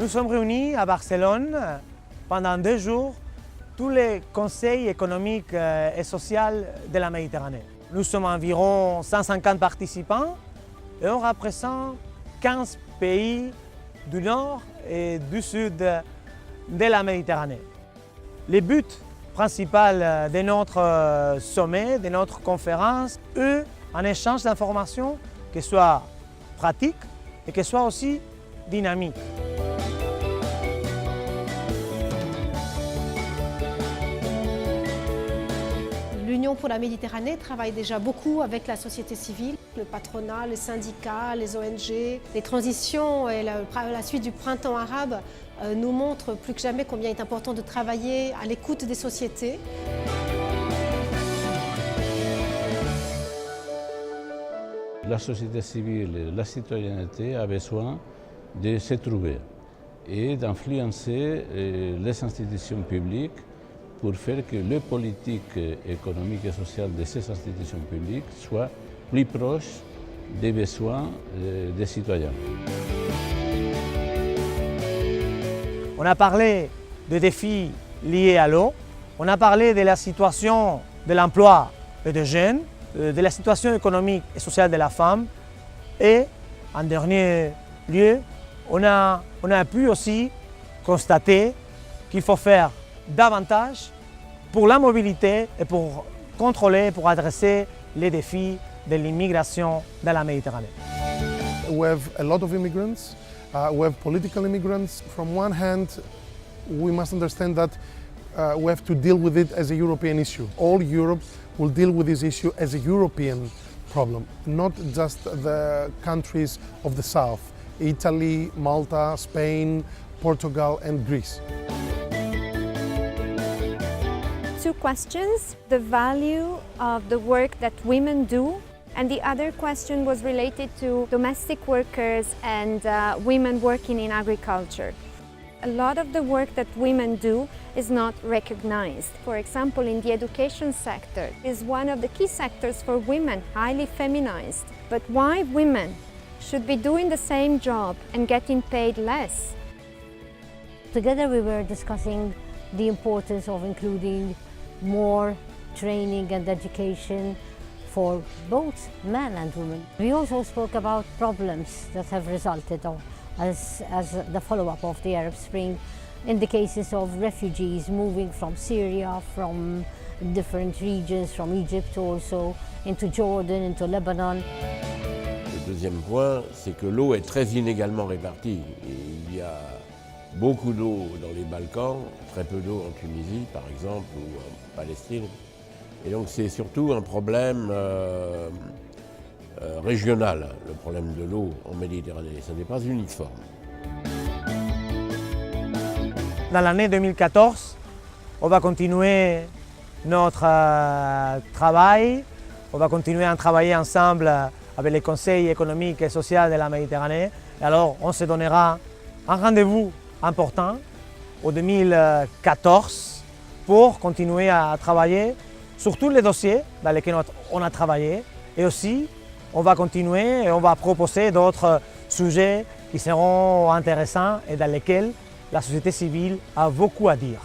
Nous sommes réunis à Barcelone pendant 2 jours, tous les conseils économiques et sociaux de la Méditerranée. Nous sommes environ 150 participants et on représente 15 pays du nord et du sud de la Méditerranée. Le but principal de notre sommet, de notre conférence, est un échange d'informations qui soit pratique et qui soit aussi dynamique. L'Union pour la Méditerranée travaille déjà beaucoup avec la société civile, le patronat, les syndicats, les ONG. Les transitions et la suite du printemps arabe nous montrent plus que jamais combien il est important de travailler à l'écoute des sociétés. La société civile, la citoyenneté a besoin de se trouver et d'influencer les institutions publiques pour faire que les politiques économiques et sociales de ces institutions publiques soient plus proches des besoins des citoyens. On a parlé des défis liés à l'eau, on a parlé de la situation de l'emploi et des jeunes, de la situation économique et sociale de la femme et, en dernier lieu, on a pu aussi constater qu'il faut faire davantage pour la mobilité et pour contrôler, pour adresser les défis de l'immigration dans la Méditerranée. We have a lot of immigrants, we have political immigrants. From one hand, we must understand that we have to deal with it as a European issue. All Europe will deal with this issue as a European problem, not just the countries of the south, Italy, Malta, Spain, Portugal and Greece. 2 questions, the value of the work that women do, and the other question was related to domestic workers and women working in agriculture. A lot of the work that women do is not recognized. For example, in the education sector is one of the key sectors for women, highly feminized. But why women should be doing the same job and getting paid less? Together we were discussing the importance of including more training and education for both men and women. We also spoke about problems that have resulted as the follow-up of the Arab Spring in the cases of refugees moving from Syria, from different regions, from Egypt also, into Jordan, into Lebanon. Le deuxième point, c'est que l'eau est très inégalement répartie. Il y a beaucoup d'eau dans les Balkans, très peu d'eau en Tunisie par exemple, ou en Palestine. Et donc c'est surtout un problème régional, le problème de l'eau en Méditerranée. Ce n'est pas uniforme. Dans l'année 2014, on va continuer notre travail, on va continuer à travailler ensemble avec les conseils économiques et sociaux de la Méditerranée. Et alors on se donnera un rendez-vous important au 2014 pour continuer à travailler sur tous les dossiers dans lesquels on a travaillé et aussi on va continuer et on va proposer d'autres sujets qui seront intéressants et dans lesquels la société civile a beaucoup à dire.